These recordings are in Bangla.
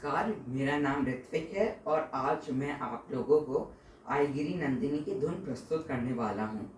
नमस्कार, मेरा नाम ऋत्विक है और आज मैं आप लोगों को आइगिरी नंदिनी की धुन प्रस्तुत करने वाला हूँ।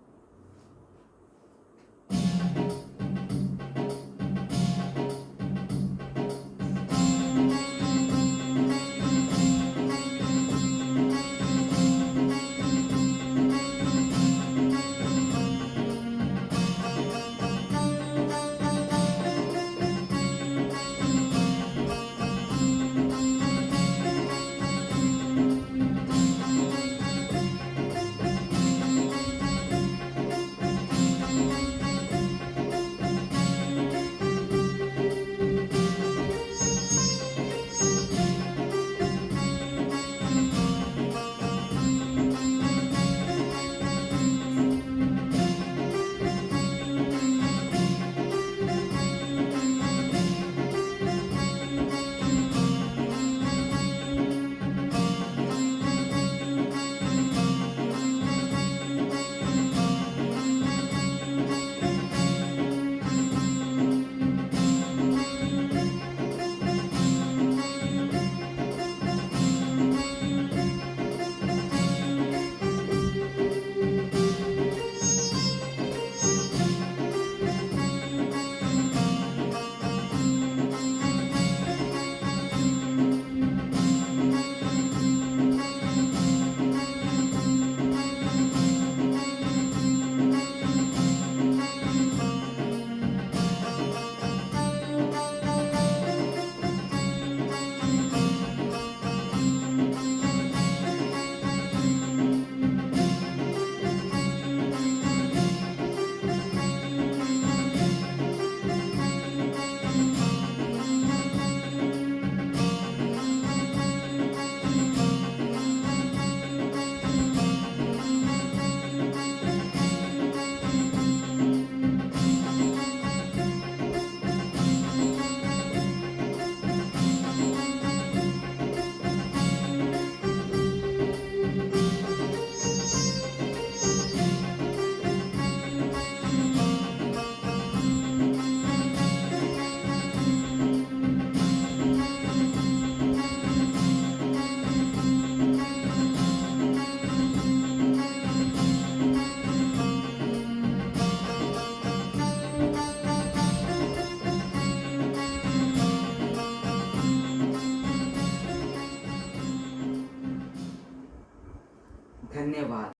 ধন্যবাদ।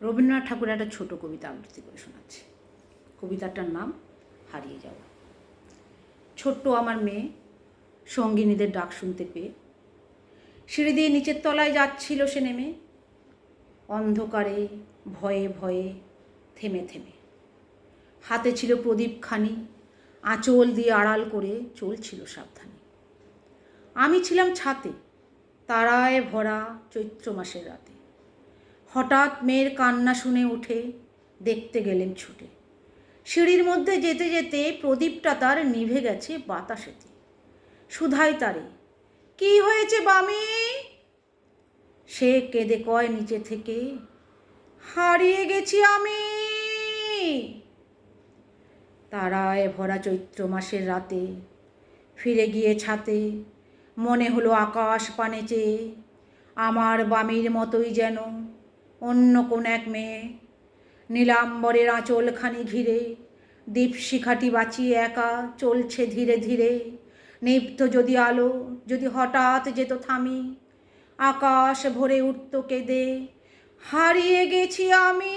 রবীন্দ্রনাথ ঠাকুরের একটা ছোট কবিতা আবৃত্তি করে শোনাচ্ছি। কবিতাটার নাম হারিয়ে যাওয়া। ছোট্ট আমার মেয়ে সঙ্গিনীদের ডাক শুনতে পেয়ে সিঁড়ি দিয়ে নিচের তলায় যাচ্ছিল সে নেমে, অন্ধকারে ভয়ে ভয়ে থেমে থেমে। হাতে ছিল প্রদীপখানি, আঁচল দিয়ে আড়াল করে চলছিল সাবধানে। আমি ছিলাম ছাতে, তারায় ভরা চৈত্র মাসের রাতে। হঠাৎ মেয়ের কান্না শুনে উঠে দেখতে গেলেন ছুটে। সিঁড়ির মধ্যে যেতে যেতে প্রদীপটা তার নিভে গেছে বাতাসেতে। শুধাই তারে, কি হয়েছে বামি? সে কেঁদে কয় নিচে থেকে, হারিয়ে গেছি আমি। তারায় ভরা চৈত্র মাসের রাতে ফিরে গিয়ে ছাতে মনে হলো আকাশ পানে চেয়ে আমার বামির মতোই যেন অন্য কোন এক মেয়ে। নীলাম্বরের আঁচলখানি ঘিরে দীপশিখাটি বাঁচিয়ে একা চলছে ধীরে ধীরে। নিভত যদি আলো, যদি হঠাৎ যেত থামি, আকাশ ভরে উঠত কেঁদে, হারিয়ে গেছি আমি।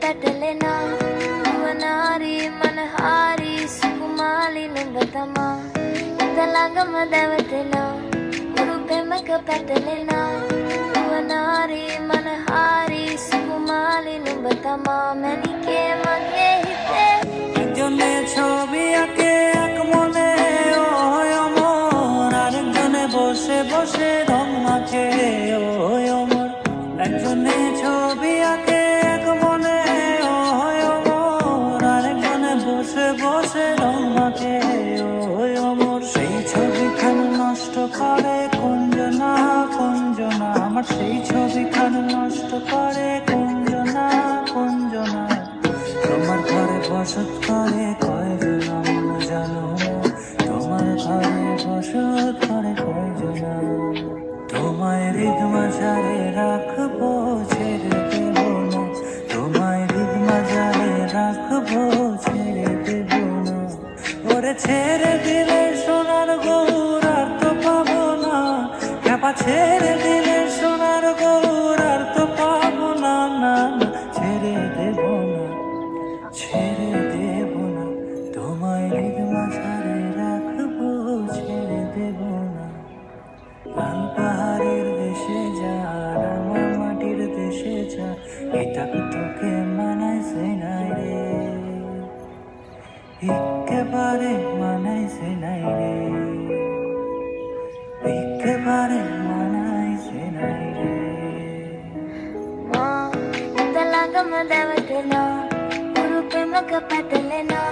පැටලෙනා නුවනාරී මනහාරී සුකුමාලි නුඹතමා ඉතලඟම දැවටෙනා උරු පෙමක පැටලෙනා නුවනාරී මනහාරී සුකුමාලි නුඹතමා මැනිකේ මගේ හිතේ একজনে ছবি আঁকে করে কুঞ্জনা কুঞ্জনা, তোমার ঘরে বসত করে কয়জনা জানো, তোমার ঘরে বসত করে কয়জনা। তোমায় হৃদমাঝারে রাখবো ছেড়ে দেব না, তোমায় হৃদমাঝারে রাখবো ছেড়ে দেব না। ওরে ছেড়ে দিলে সোনার গৌর আর তো পাবো না, ক্যাপা ছেড়ে দিলে সোনার গৌর আর তো পাবো না, না না ছেড়ে দেব না, ছেড়ে দেব না, তোমায় হৃদমাঝারে রাখবো ছেড়ে দেব না। লাল পাহাড়ের দেশে যা রাঙা মাটির দেশে যা, এটা তোকে মানাইছে নাই রে, একেবারে মানাইছে নাই রে, একেবারে মানাইছে নাই রে। మా ఇంతలాగా మదవతనా గురు ప్రేమక పతలేనా,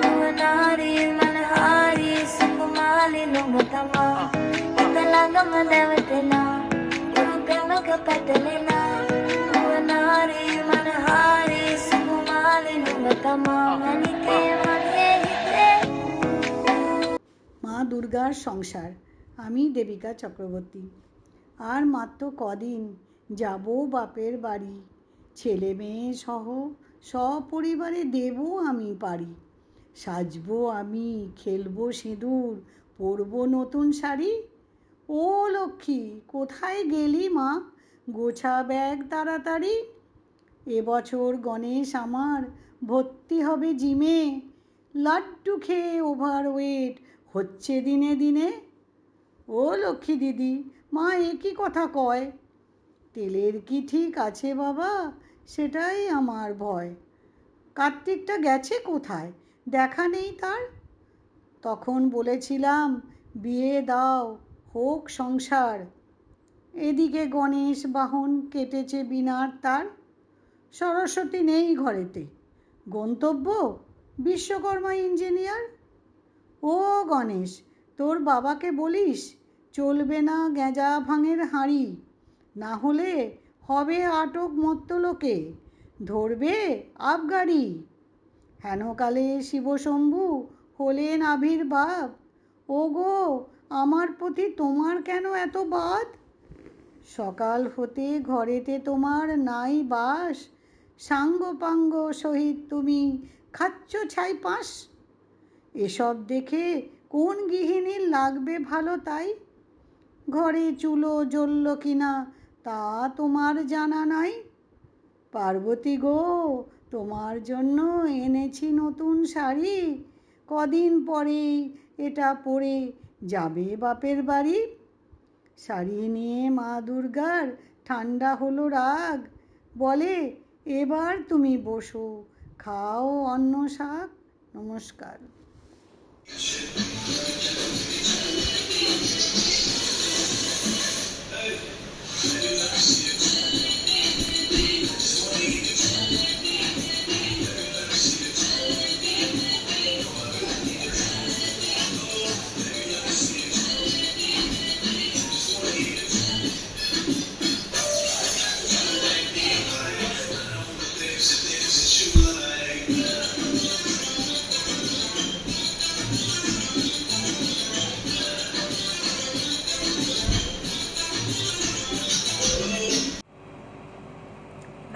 నువ్వు నారి మన హారి సుకుమాలి నువ్వుతమా. ఇంతలాగా మదవతనా గురు ప్రేమక పతలేనా, నువ్వు నారి మన హారి సుకుమాలి నువ్వుతమా. మనికే మనే హితే মা দুর্গার সংসার। আমি দেবিকা চক্রবর্তী। আর মাত্র কদিন যাব বাপের বাড়ি, ছেলে মেয়ে সহ সপরিবারে দেব আমি পারি। সাজবো আমি, খেলবো সিঁদুর, পরবো নতুন শাড়ি। ও লক্ষ্মী কোথায় গেলি মা, গোছা ব্যাগ তাড়াতাড়ি। এবছর গণেশ আমার ভর্তি হবে জিমে, লাড্ডু খেয়ে ওভারওয়েট হচ্ছে দিনে দিনে। ও লক্ষ্মী দিদি, মা এ কি কথা কয়, তেলের কি ঠিক আছে বাবা, সেটাই আমার ভয়। কার্তিকটা গেছে কোথায়, দেখা নেই তার। তখন বলেছিলাম বিয়ে দাও, হোক সংসার। এদিকে গণেশ বাহন কেটেছে বিনার তার। সরস্বতী নেই ঘরেতে, গন্তব্য বিশ্বকর্মা ইঞ্জিনিয়ার। ও গণেশ, তোর বাবাকে বলিস চলবে না গেঁজা ভাঙের হাঁড়ি, না হলে হবে আটক মত্তলোকে, ধরবে আবগারি। হেনকালে শিবশম্ভু হলেন আবির্ভাব, ও গো আমার প্রতি তোমার কেন এত বাদ। সকাল হতে ঘরেতে তোমার নাই বাস, সাঙ্গ পাঙ্গ সহিত তুমি খাচ্ছ ছাই পাঁশ। এসব দেখে কোন গৃহিণীর লাগবে ভালো তাই, ঘরে চুলো জ্বলল কিনা তা তোমার জানা নাই। পার্বতী গো তোমার জন্য এনেছি নতুন শাড়ি, কদিন পরেই এটা পরে যাবে বাপের বাড়ি। শাড়ি নিয়ে মা দুর্গার ঠান্ডা হলো রাগ, বলে এবার তুমি বসো খাও অন্ন শাক। নমস্কার।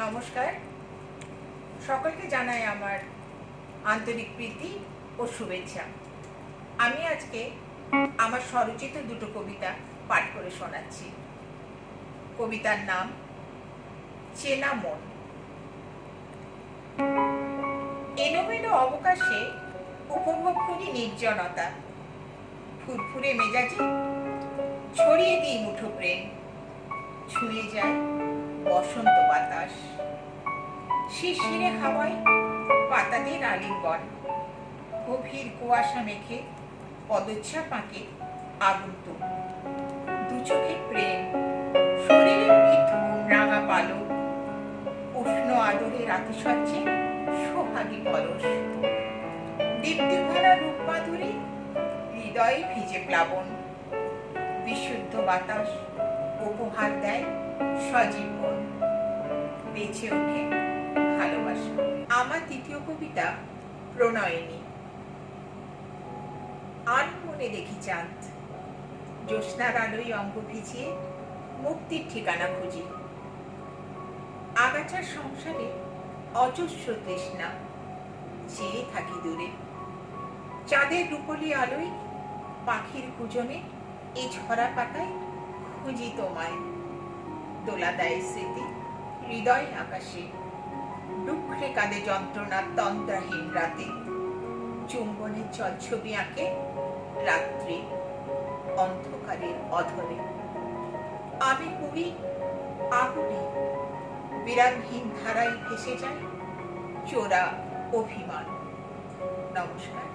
নমস্কার, সকলকে জানাই আমার আন্তরিক প্রীতি ও শুভেচ্ছা। আমি আজকে আমার স্বরচিত দুটো কবিতা পাঠ করে শোনাচ্ছি। কবিতার নাম চেনা মন। এলোমেলো অবকাশে উপভোগ করি নির্জনতা, ফুরফুরে মেজাজে ছড়িয়ে দিই মুঠো প্রেম, ছুঁয়ে যায় বসন্ত বাতাস, শিরশিরে হাওয়ায় পাতাদের আলিঙ্গন, গভীর কুয়াশা মেখে পদচ্ছাপ আঁকে আগন্তুক, দু চোখে প্রেম, শরীরে মিঠুন রাঙা পালক, উষ্ণ আদরে রাতিসজ্জে সোহাগী পরশ, দীপ্তি ভরা রূপ মাধুরী, হৃদয়ে ভিজে প্লাবন, বিশুদ্ধ বাতাস উপহার দেয় সজীব মন। বেঁচে ওঠে ভালোবাসা। আমার দ্বিতীয় কবিতা প্রণয়িনী। আনমনে দেখি চাঁদ, জ্যোৎস্নার আলোয় অঙ্গ ভিজিয়ে মুক্তির ঠিকানা খুঁজি। আগাছার সংসারে অজস্র তৃষ্ণা, চেয়ে থাকি দূরে। চাঁদের রূপলি আলোয় পাখির কুজনে এই ঝরা পাতায় খুঁজি তোমায়। দোলা দেয় স্মৃতি হৃদয় আকাশে, দুঃখে কাঁদে যন্ত্রণার তন্দ্রাহীন রাতে। চুম্বনের ছবি আঁকে রাত্রি অন্ধকারের অধরে। আমি পুরি আগুনে বিরামহীন ধারায় ভেসে যায় চোরা অভিমান। নমস্কার।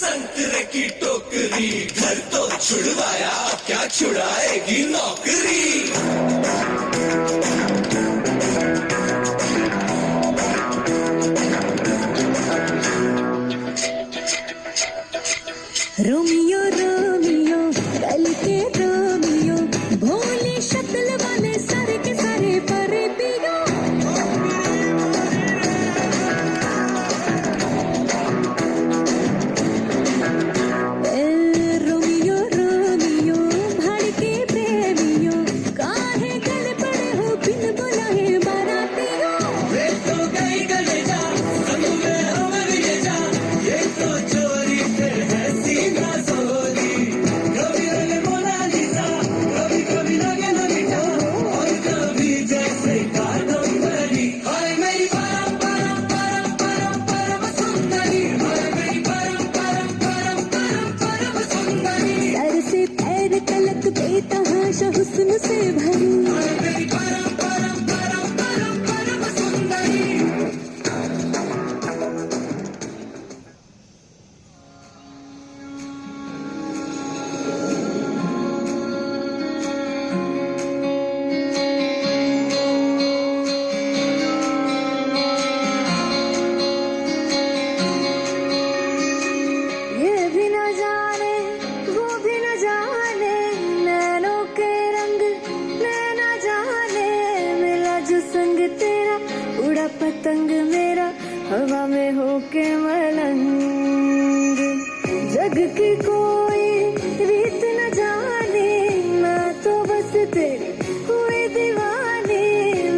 संतरे की टोकरी, घर तो छुड़वाया, क्या छुड़ाएगी नौकरी। रोमियो रोमियो कल के रोमियो, भोले शक्ल वाले सारे के सारे परे पियो। रोमियो रोमियो भड़के प्रेमियो, काहे गले पड़े हो बिन बुलाए बारातियों। ये तो गई गले जा, संग में अमर ये जा, ये तो चोरी फिर है सीना चोरी। कभी लगे मोनालिसा, कभी कभी लगे ललिता, और कभी जैसे कादम्बरी। हाय मेरी परम परम परम परम परम सुंदरी, हाय मेरी परम परम परम परम परम सुंदरी। सर से पैर तलक बेतहाशा हुस्न से भरी, हाय मेरी परम परम परम परम परम सुंदरी। ये भी न जाने वो भी न जाने, नैनों के रंग नैना जाने। मिला जो संग तेरा उड़ा पतंग मेरा, हवा में होके मलंग। जग की कोई रीत न जाने, मैं तो बस तेरी हुई दीवानी।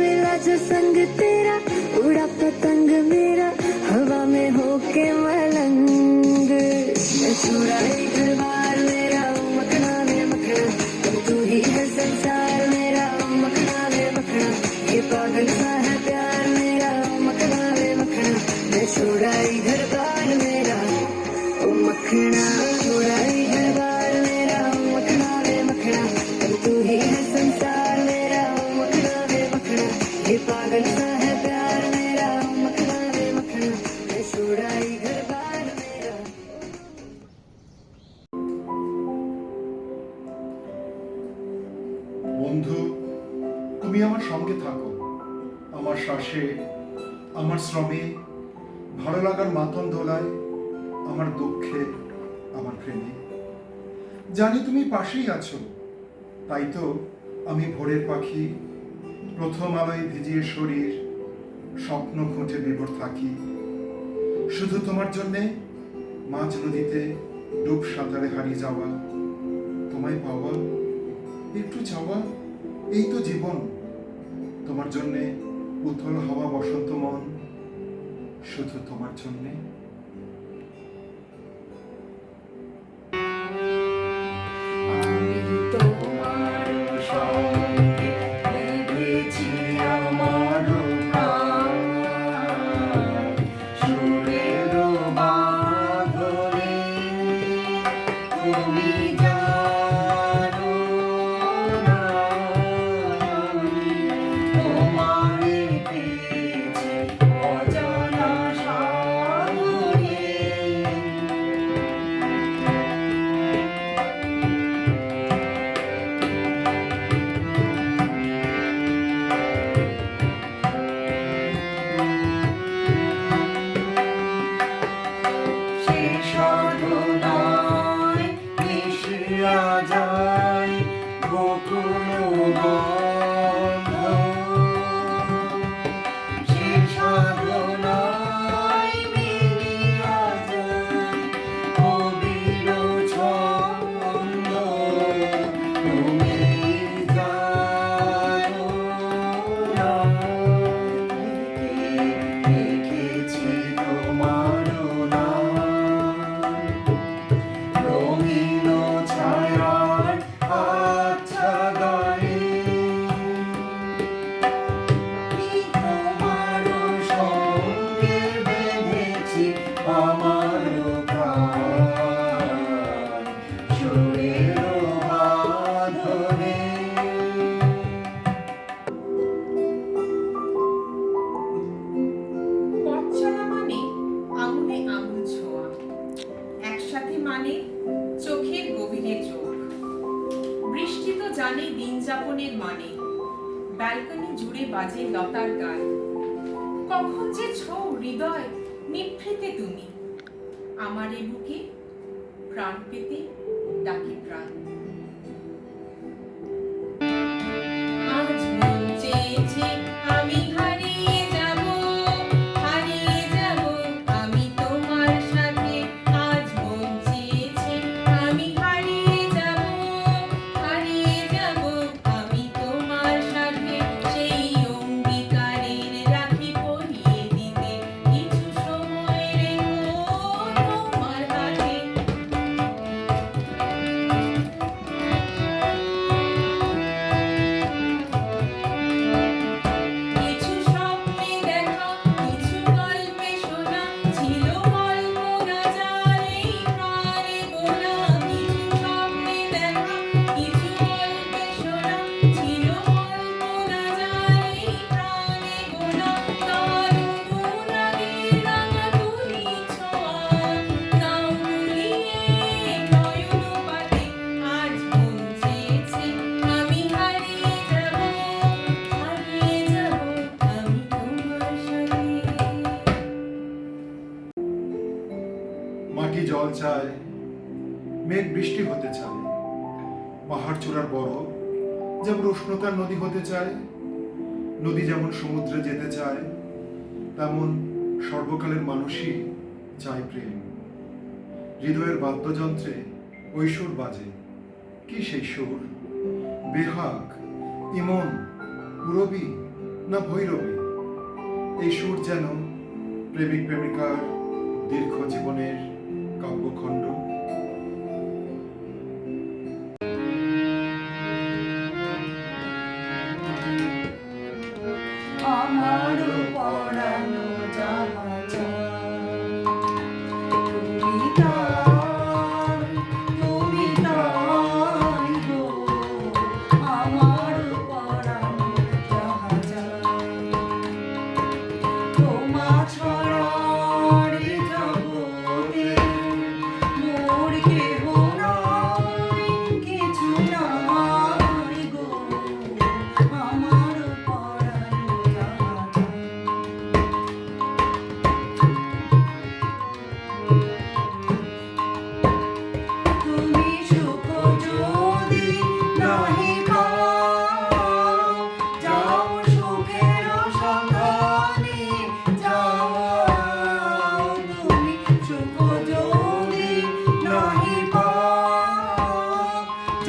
मिला जो संग तेरा उड़ा पतंग मेरा, हवा में होके मलंग। चुराई घर बार मेरा मखना में मखना, तू ही है संसार मेरा मखना में मखना। ये पागल सा है प्यार मेरा मखना में मखना। मैं चुराई घर बार मेरा ओ मखना, चुराई घर बार मेरा मखना में मखना। तू ही है संसार मेरा मखना में मखना। ये पागल सा है प्यार मेरा मखना में मखना। मैं चुराई घर बार मेरा। বন্ধু, তুমি আমার সঙ্গে থাকো, আমার শ্বাসে, আমার শ্রমে, ভালো লাগার মাতন দোলায়, আমার দুঃখে, আমার প্রেমে। জানি তুমি পাশেই আছো, তাই তো আমি ভোরের পাখি, প্রথম আলোয় ভিজিয়ে শরীর, স্বপ্ন খুঁটে বিভোর থাকি। শুধু তোমার জন্যে মাঝ নদীতে ডুব সাঁতারে হারিয়ে যাওয়া, তোমায় পাওয়া, একটু চাওয়া, এই তো জীবন। তোমার জন্যে উথল হাওয়া বসন্ত মন, শুধু তোমার জন্যে। জানে দিন যাপনের মানে, ব্যালকনি জুড়ে বাজে লতার গান, কখন যে ছৌ হৃদয় নিভৃতে তুমি, আমার এ বুকে প্রাণ পেতে ডাকে প্রাণ। আজ মন চেয়েছে আমি হারিয়ে যাব, আমি তোমার সাথে। আজ মন চেয়েছে আমি হারিয়ে যাব, আমি তোমার সাথে। সেই অঙ্গীকারের রাখি পরিয়ে দিতে কিছু সময় রেখো তোমার হাতে। কিছু স্বপ্নে দেখা, কিছু গল্পে শোনা, ছিল গল্প রাজার এই প্রাণে গোনা। কিছু স্বপ্নে দেখা, কিছু গল্পে শোনা, ছিল গল্প রাজার এই প্রাণে গোনা। তার অনুরাগে রাঙা তুলি ছোঁয়া, নাও ভুলিয়ে নয়ন পাতে। আজ মন চেয়েছে আমি হারিয়ে যাব, আমি তোমার সাথে। মাটি জল চায়, মেঘ বৃষ্টি হতে চায়, পাহাড় চূড়ার বরফ যেমন উষ্ণতার নদী হতে চায়, নদী যেমন সমুদ্রে যেতে চায়, তেমন সর্বকালের মানুষই চায় প্রেম। হৃদয়ের বাদ্যযন্ত্রে ওই সুর বাজে, কি সেই সুর? বেহাগ, ইমন, পুরবী না ভৈরবী? এই সুর যেন প্রেমিক প্রেমিকার দীর্ঘ জীবনের কাব্যখণ্ড। আমার পরানো যাহা চায়, তুমি তাই গো। আমার পরানো যাহা চায়, তোমা ছড়া রে জগতে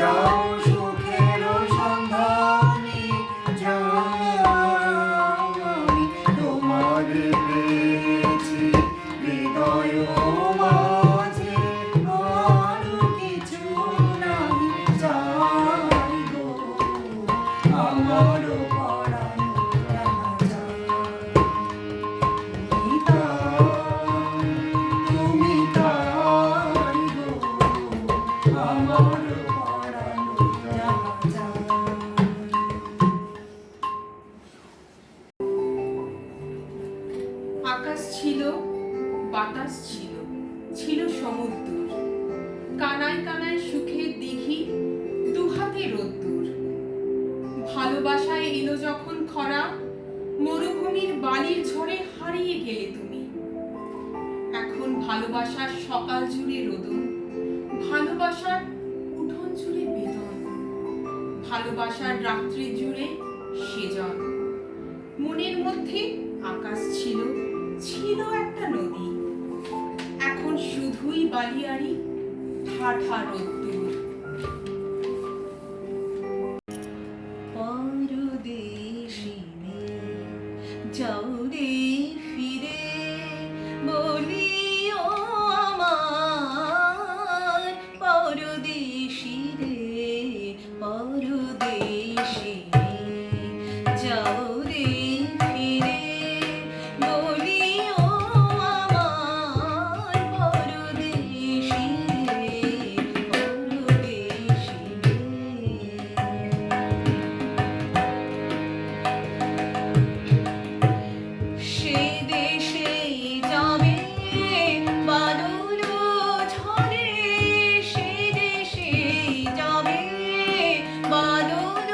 যাও সুখের সন্ধানে যাই তোমার পেয়েছি হৃদয় মাঝে আর কিছু নাই চাই গো আমার পরাণ রাজা তুমি তাই গো আমার পরাণ রাজা। আকাশ ছিল, বাতাস ছিল, ছিল সমুদ্র, কানায় কানায় সুখের দিঘি, দুহাতে রোদ্দুর। ভালোবাসায় এলো যখন খরা, মরুভূমির বালির ঝড়ে হারিয়ে গেলে তুমি। এখন ভালোবাসার সকাল জুড়ে রোদন, ভালোবাসার উঠোন জুড়ে বেদন, ভালোবাসার রাত্রি জুড়ে সেজন। মনের মধ্যে আকাশ ছিল, ছিল একটা নদী, এখন শুধুই বালিয়াড়ি, ঠাঠা রোদ্দুর। পরদেশিনী যাও রে ফিরে বলিও আমার পরদেশি রে পরদেশিনী যাও রে ফিরে বলিও আমার পরদেশি রে পরদেশিনী। সে দেশে যাবে বাদল ঝরে, সে দেশে যাবে বাদল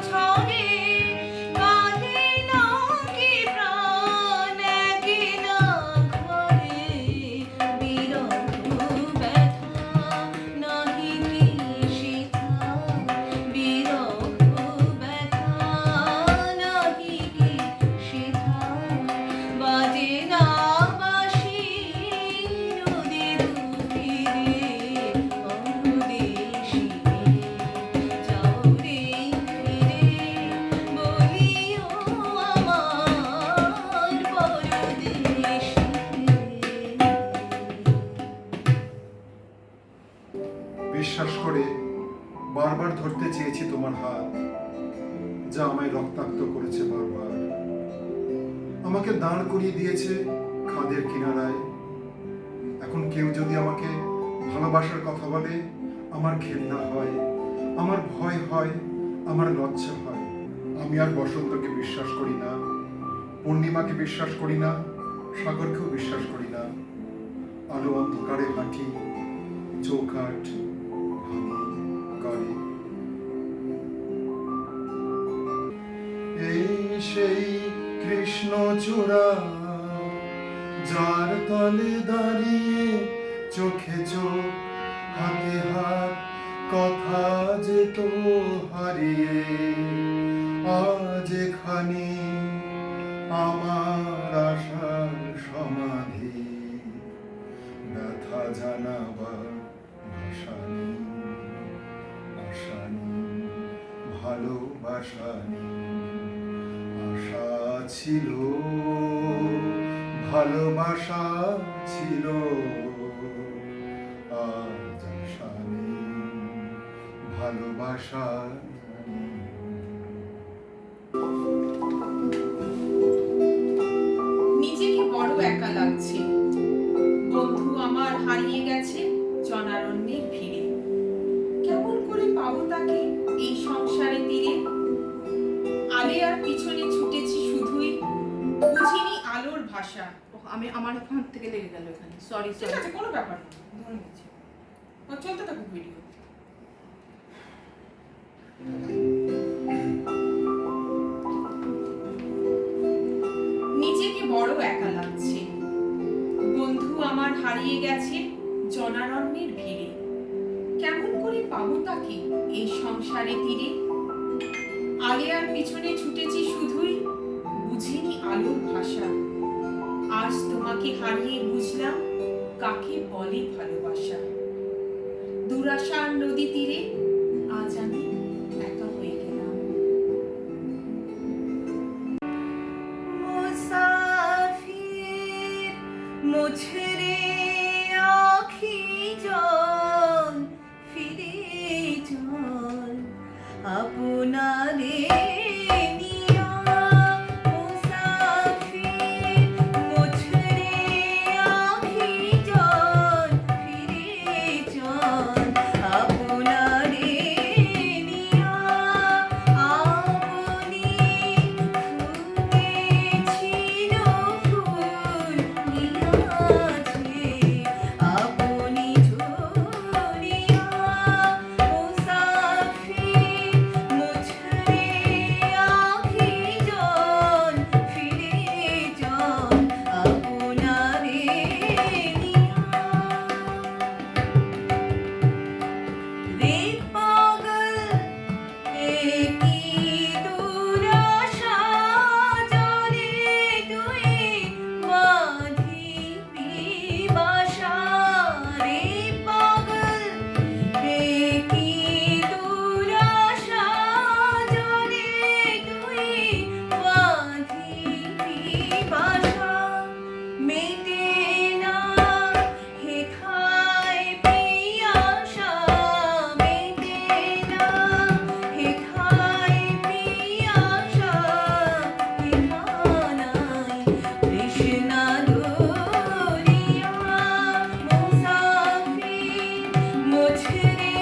ঝরে, কাঁদে না কি প্রাণ একলা ঘরে, বিরহ ব্যথা নাহি কি সেথা, বিরহ ব্যথা নাহি কি সেথা, বাজে না বাঁশি নদীর তীরে পরদেশিনী যাও রে ফিরে বলিও আমার পরদেশিনী। বিশ্বাস করে বারবার ধরতে চেয়েছি তোমার হাত, যা আমায় রক্তাক্ত করেছে বারবার। আমাকে দাঁড় করিয়ে দিয়েছে খাদের কিনারায়। এখন কেউ যদি আমাকে ভালোবাসার কথা বলে, আমার ঘেন্না হয়, আমার ভয় হয়, আমার লজ্জা হয়। আমি আর বসন্তকে বিশ্বাস করি না, পূর্ণিমাকে বিশ্বাস করি না, সাগরকেও বিশ্বাস করি না। আলো অন্ধকারে হাঁটি, চৌকাঠ ভাঙি করে। এই সেই কৃষ্ণচূড়া, যার তলে দাঁড়িয়ে চোখে চোখ হাতে হাত কথা যেত হারিয়ে। আজ এখানে আমার আশার সমাধি, ব্যথা জানাবার ভাষা নেই, আশা নেই, ভালোবাসা নেই। আশা ছিল, ভালোবাসা ছিল, আজ আশা নেই, ভালোবাসা নেই। নিজেকে বড় একা লাগছে, বন্ধু আমার হারিয়ে গেছে জনারণ্যের ভিড়ে। কেমন করে পাবো তাকে এই সংসারে তীরে? আলে আর পিছনে ছুটেছি শুধুই, বুঝিনি আলোর ভাষা। আমি আমার এখান থেকে লেগে গেল এখানে, সরি ঠিক আছে, কোনো ব্যাপার না, ধরে নিচ্ছি। চলতে থাকুক ভিডিও। নিজেকে বড় একা লাগছে, বন্ধু আমার হারিয়ে গেছে জনারণ্যের ভিড়ে। কেমন করে পাবো তাকে এই সংসারে তীরে? আগে আর পিছনে ছুটেছি শুধুই, বুঝিনি আলোর ভাষা। আজ তোমাকে হারিয়ে বুঝলাম কাকে বলে ভালোবাসা। দুরাশার নদী তীরে আজ আমি একা হয়ে গেলাম। मुसाफिर मुझरे आँखी जल फिरे जल আপনারে নিয়া মুসাফির মুঝরে আঁখি জল ফিরে জল আপনারে নিয়া আপনি ফুটেছিল ফুল নিয়াছে আপনি ঝরিয়া মুসাফির মুঝরে আঁখি জল ফিরে জল আপনারে নিয়া রে পাগল একি দুরাশা জলে তুই বাঁধিবি বাসা রে পাগল একি দুরাশা জলে তুই বাঁধিবি বাসা মেটে না হে খায় পিয়াসা মেটে না হে খায় পিয়াসা হে খানাই তৃষ্ণা দরিয়া মুসাফির মুঝরে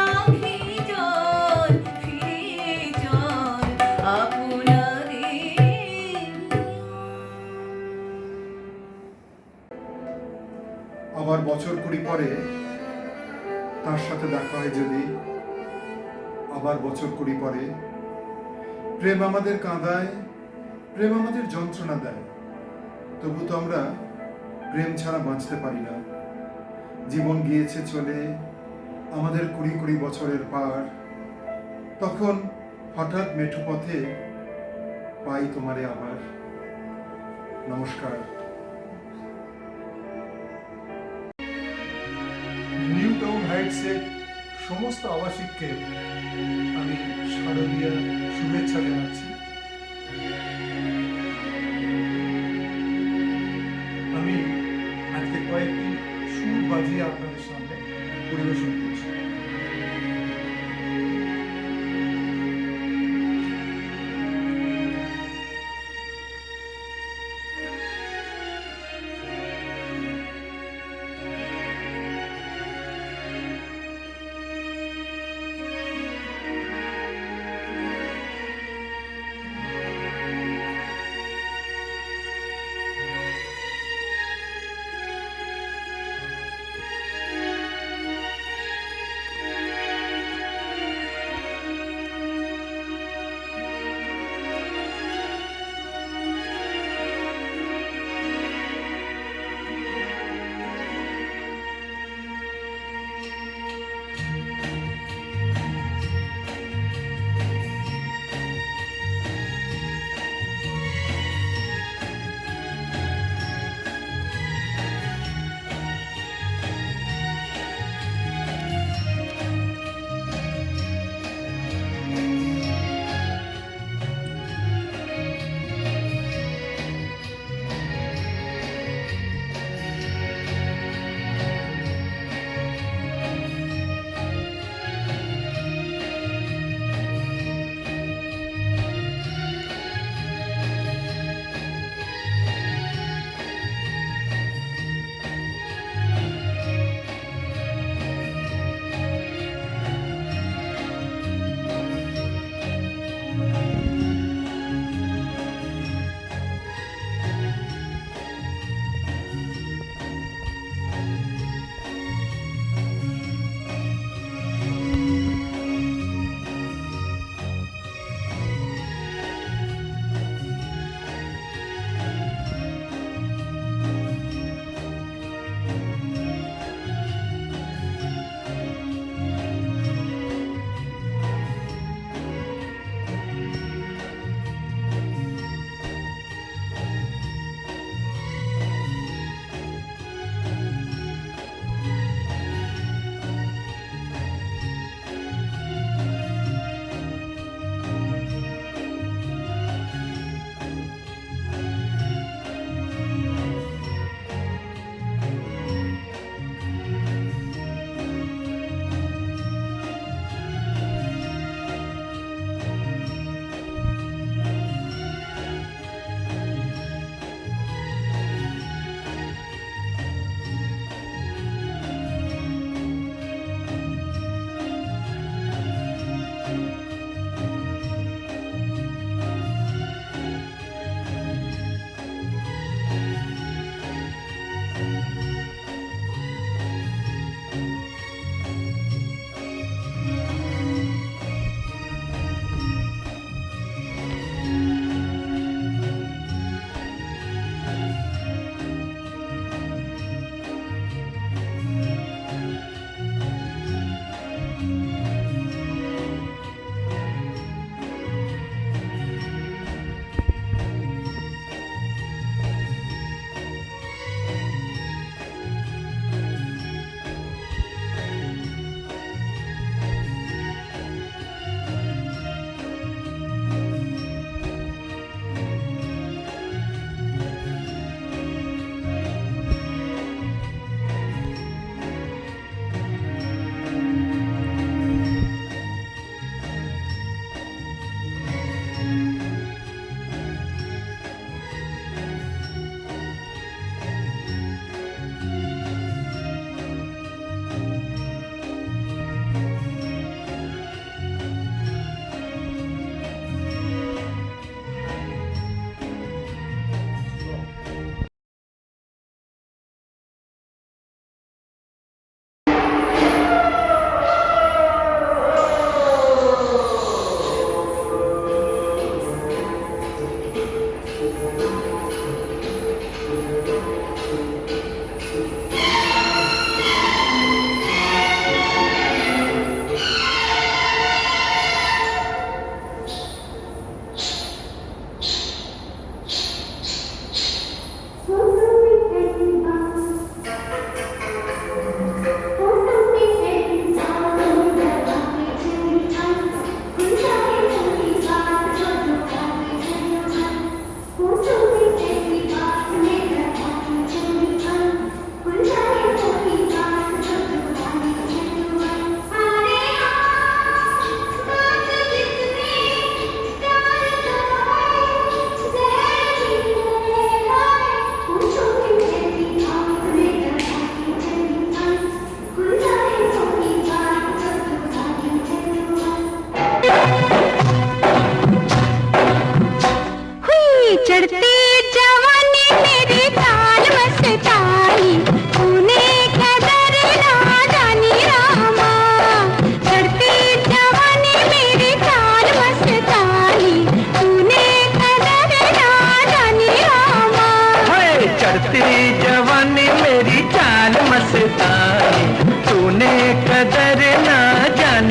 আঁখি জল ফিরে জল আপনারে আবার বছর কুড়ি পরে তার সাথে দেখা হয় যদি, আবার বছর কুড়ি পরে প্রেম আমাদের কাঁদায়, প্রেম আমাদের যন্ত্রণা দেয়, তবু তো আমরা প্রেম ছাড়া বাঁচতে পারি না। জীবন গিয়েছে চলে আমাদের কুড়ি কুড়ি বছরের পার, তখন হঠাৎ মেঠো পথে পাই তোমারে আবার। নমস্কার। নিউ টাউন হাইটসের সমস্ত আবাসিককে আমি শারদীয়া শুভেচ্ছা জানাচ্ছি। আমি আজকে কয়েকটি সুর বাজিয়ে আপনাদের সামনে পরিবেশন করছি।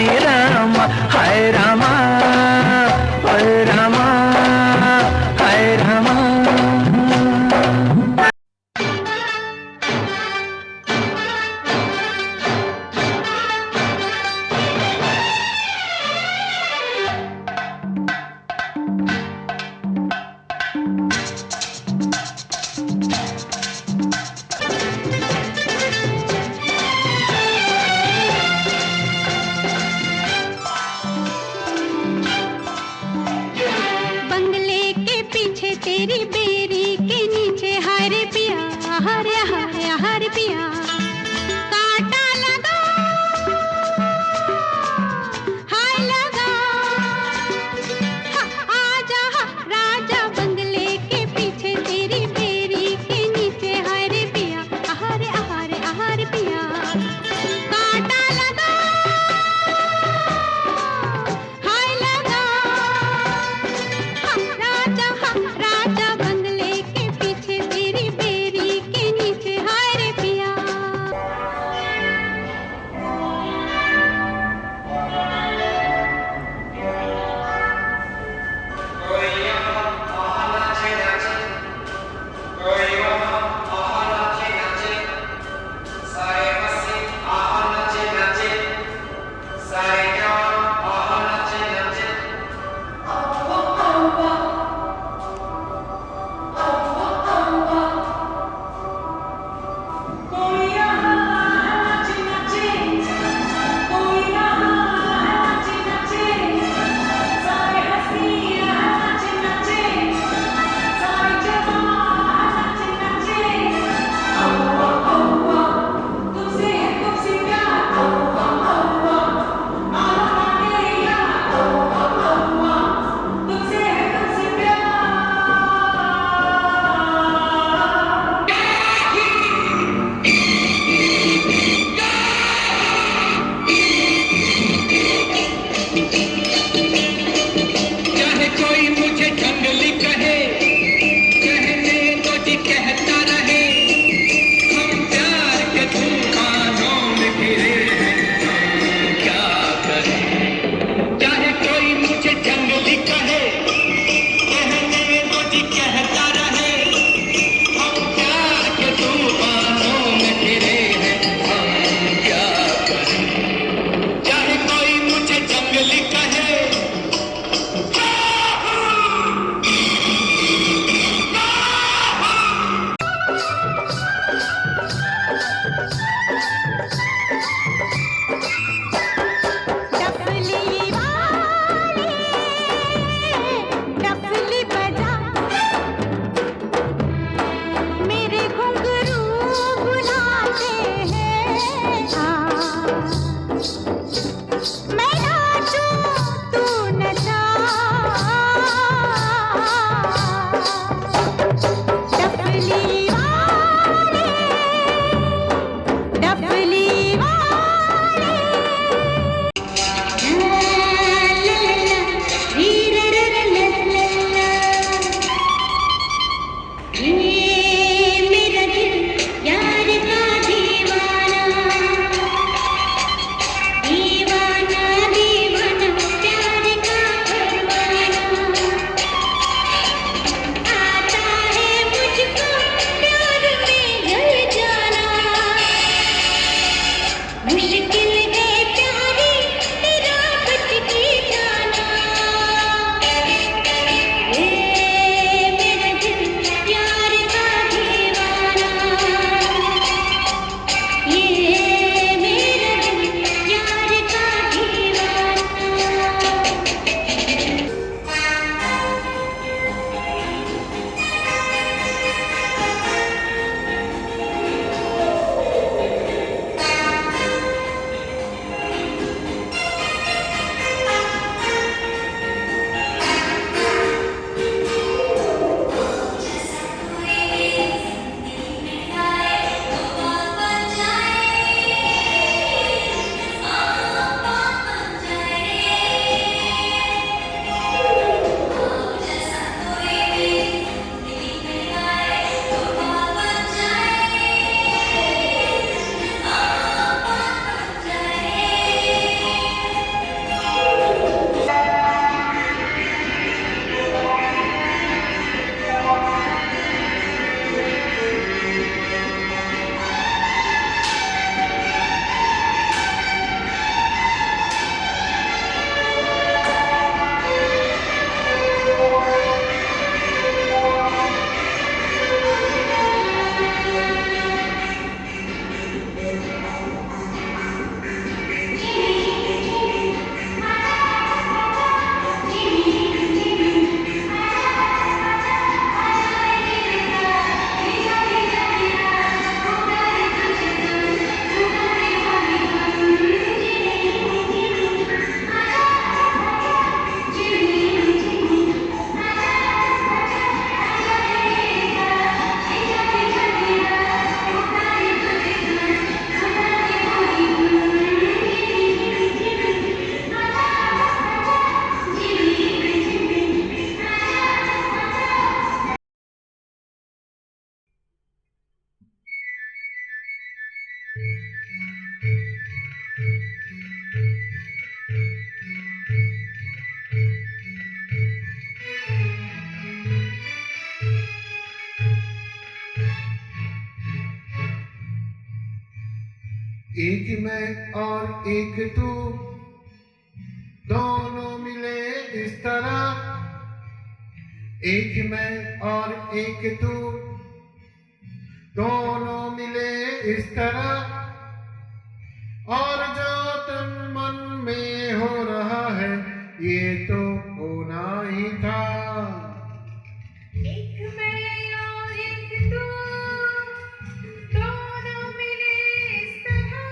জানি রামা হায় রামা হায় রামা হায় রামা मैं और एक तू, दोनों मिले इस तरह। एक मैं और एक तू, दोनों मिले इस तरह। और जो तन मन में हो रहा है, ये तो होना ही था। एक मैं और एक तू, दोनों मिले इस तरह।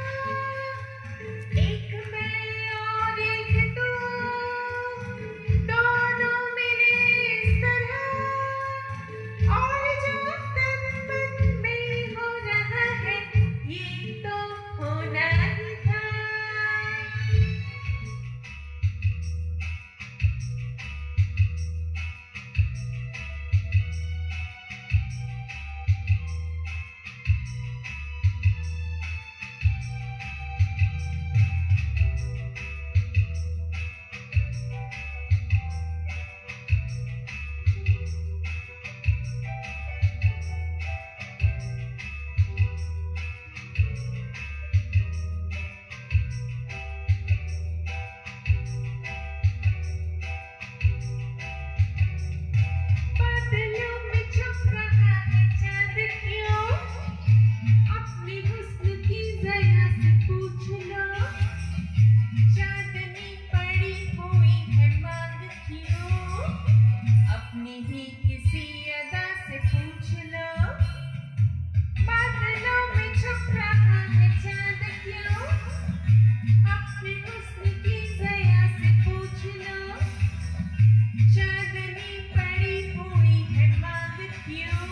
एक मैं और एक तू, दोनों मिले इस तरह। और जो तन मन में हो रहा है, ये तो होना ही था। बादलों में छुप रहा है चांद क्यों? अपने हुस्न की ज़रा से पूछ लो। चांदनी पड़ी हुई है मांग क्यों? अपनी ही किसी अदा से पूछ लो। बादलों में छुप रहा है चांद क्यों? अपने हुस्न की ज़रा से पूछ लो। चांदनी पड़ी हुई है मांग क्यों?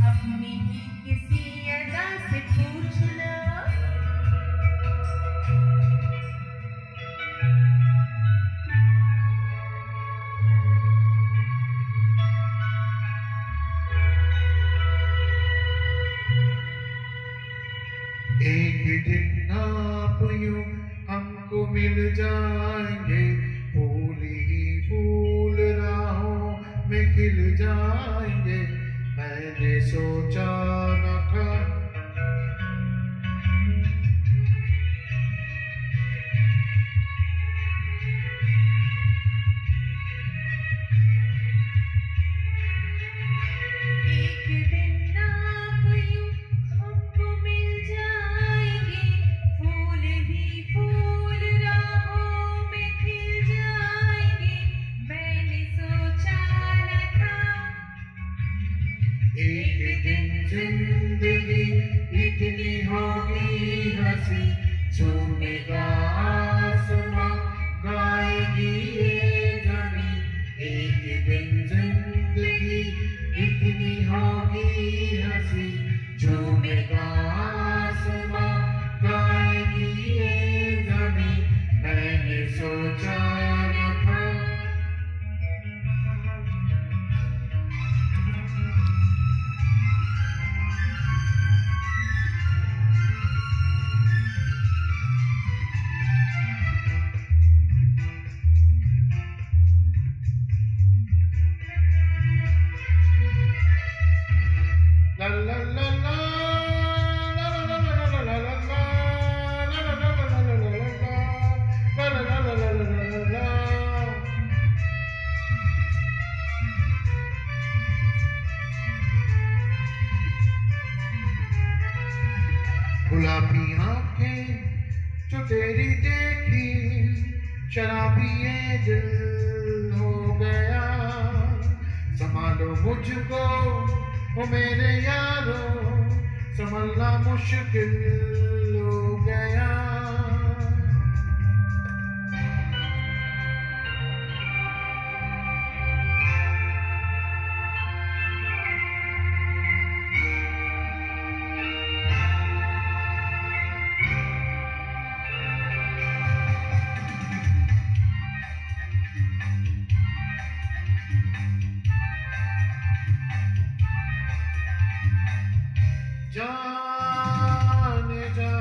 अपनी ही किसी अदा से पूछ लो। एक दिन आप यूं हमको मिल जाएंगे, फूल ही फूल राहों में खिल जाएंगे। मैंने सोचा न था एक दिन आप यूं हमको मिल जाएंगे, फूल ही फूल राहों में खिल जाएंगे। मैंने सोचा न था। एक दिन जिंदगी इतनी होगी हंसी, झूमेगा आसमां, गाएगी ये जमी। एक दिन जिंदगी इतनी होगी हंसी, झूमेगा आसमां, गाएगी ये जमी। मैंने सोचा न था। La la la la, la la la la la la la la, la la la la la la la la, la la la la la la la la। गुलाबी आंखें जो तेरी देखी, शराबी ये दिल हो गया। संभालो मुझको ओ मेरे यारो, संभलना मुश्किल हो गया। जाने जा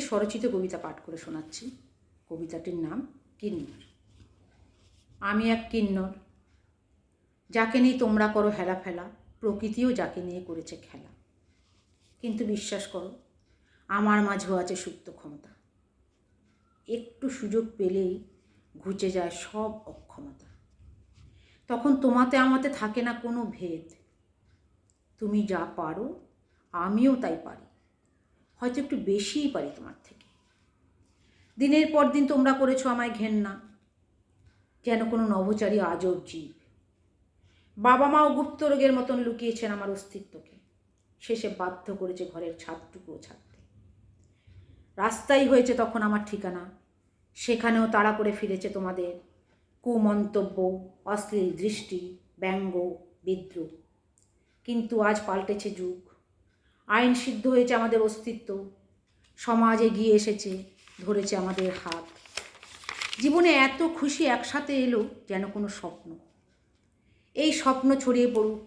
স্বরচিত কবিতা পাঠ করে শোনাচ্ছি। কবিতাটির নাম কিন্নর। আমি এক কিন্নর, যাকে নিয়ে তোমরা করো হেলাফেলা, প্রকৃতিও যাকে নিয়ে করেছে খেলা। কিন্তু বিশ্বাস করো, আমার মাঝেও আছে সুপ্ত ক্ষমতা। একটু সুযোগ পেলেই ঘুচে যায় সব অক্ষমতা। তখন তোমাতে আমাতে থাকে না কোনো ভেদ। তুমি যা পারো আমিও তাই পারি, হয়তো একটু বেশিই পারি তোমার থেকে। দিনের পর দিন তোমরা করেছো আমায় ঘেন্না, যেন কোনো নভোচারী আজব জীব। বাবা মাও গুপ্ত রোগের মতন লুকিয়েছেন আমার অস্তিত্বকে, শেষে বাধ্য করেছে ঘরের ছাদটুকুও ছাড়তে। রাস্তাই হয়েছে তখন আমার ঠিকানা, সেখানেও তাড়া করে ফিরেছে তোমাদের কুমন্তব্য, অশ্লীল দৃষ্টি, ব্যঙ্গ, বিদ্রুপ। কিন্তু আজ পাল্টেছে যুগ, আইন সিদ্ধ হয়েছে আমাদের অস্তিত্ব, সমাজ এগিয়ে এসেছে, ধরেছে আমাদের হাত। জীবনে এত খুশি একসাথে এলো যেন কোনো স্বপ্ন। এই স্বপ্ন ছড়িয়ে পড়ুক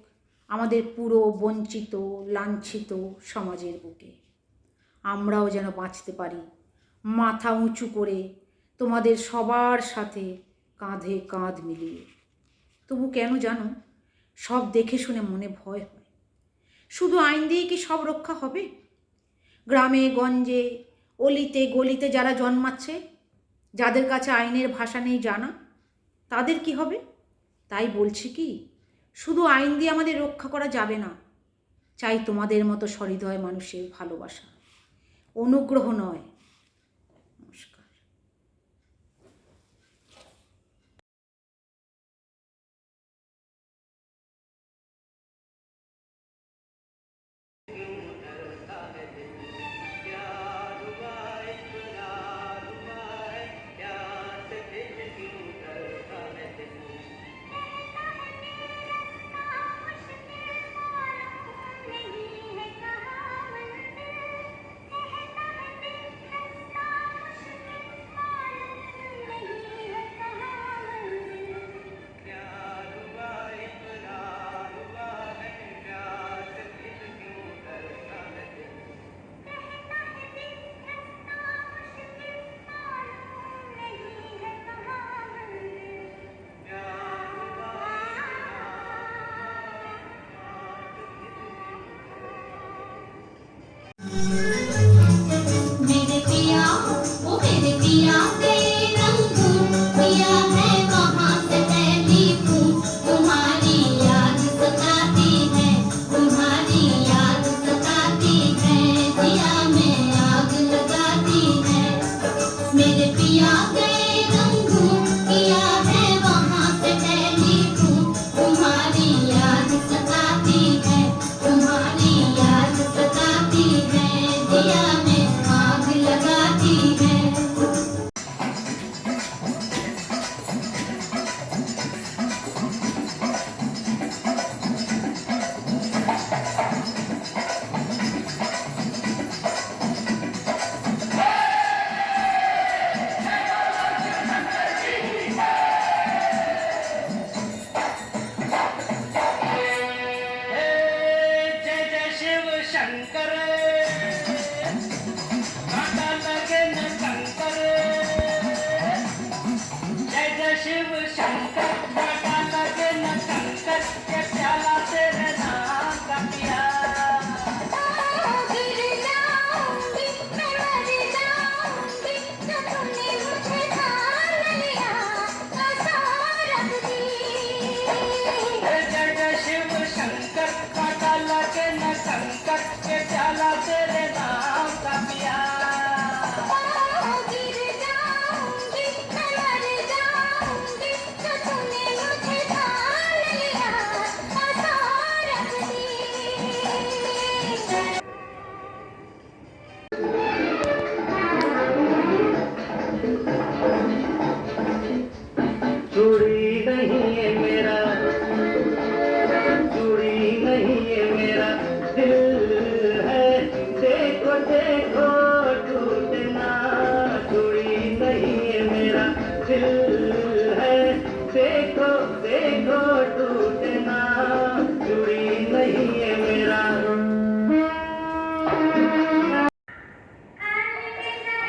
আমাদের পুরো বঞ্চিত লাঞ্ছিত সমাজের বুকে। আমরাও যেন বাঁচতে পারি মাথা উঁচু করে তোমাদের সবার সাথে কাঁধে কাঁধ মিলিয়ে। তবু কেন জানো, সব দেখে শুনে মনে ভয় হয়। শুধু আইন দিয়ে কি সব রক্ষা হবে? গ্রামে গঞ্জে অলিতে গলিতে যারা জন্মাচ্ছে, যাদের কাছে আইনের ভাষা নেই জানা, তাদের কি হবে? তাই বলছি কি, শুধু আইন দিয়ে আমাদের রক্ষা করা যাবে না। চাই তোমাদের মতো সহৃদয় মানুষের ভালোবাসা, অনুগ্রহ নয়। নমস্কার। मेरे पिया ओ मेरे पिया के रंग पिया है वहाँ से टेलीफोन, तुम्हारी याद सताती है, तुम्हारी याद सताती है, दिया में आग लगाती है। मेरे पिया के रंग पिया है वहाँ से टेलीफोन, तुम्हारी याद सताती है, तुम्हारी याद सताती है, दिया में आग लगाती है। जय जय शिव शंकर, माता लगे न शंकर। जय जय शिव शंकर, माता लगे न शंकर, ये प्याला तेरे नाम का पिया। गिर जाऊंगी मैं मर जाऊंगी, जो तूने मुझे ठान लिया आसारत दी। जय जय शिव शंकर, माता लगे न शंकर, ये प्याला तेरे नाम का पिया। गिर जाऊंगी मैं मर जाऊंगी, जो तूने मुझे ठान लिया आसारत दी। चूड़ी नहीं है मेरा, चूड़ी नहीं है मेरा, दिल है देखो देखो टूटना। चूड़ी नहीं है मेरा, दिल है देखो देखो टूटना। चूड़ी नहीं है मेरा। अलविदा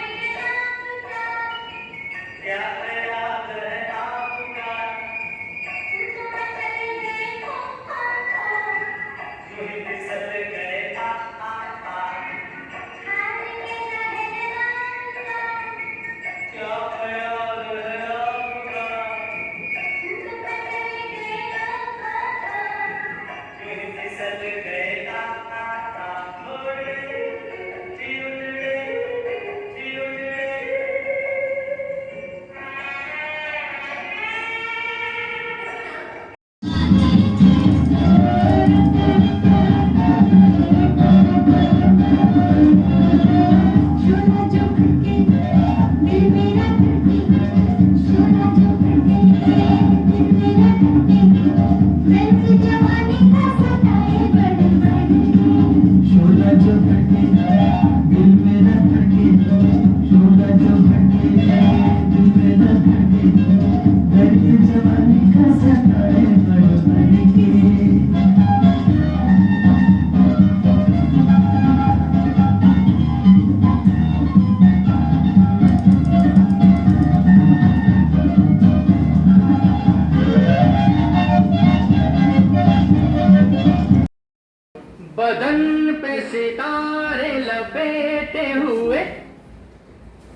बदन पे सितारे लपेटे हुए,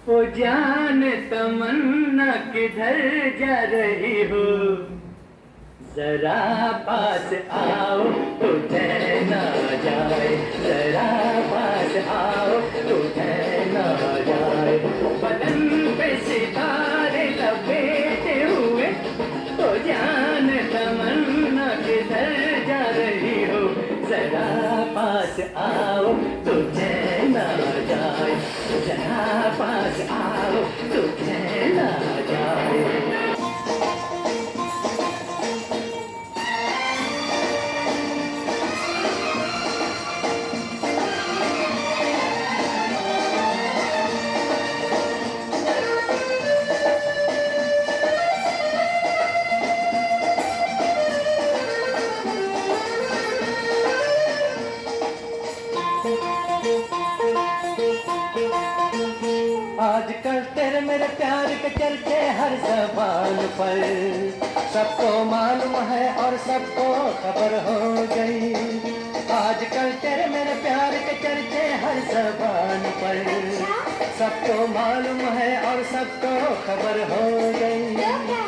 ओ जान तमन्ना किधर जा रही हो, जरा पास आओ तो चैन आ जाए, जरा पास आओ तो चैन आ जाए। बदन पे सितारे लपेटे हुए, तो जान तमन्ना किधर जा रही हो, जरा पास आओ तो चैन आ जाए, जरा पास आओ तो चैन आ जाए। आजकल तेरे मेरे प्यार के चर्चे हर ज़बान पर, सबको मालूम है और सबको खबर हो गई। आजकल तेरे मेरे प्यार के चर्चे हर ज़बान पर, सबको मालूम है और सबको खबर हो गई।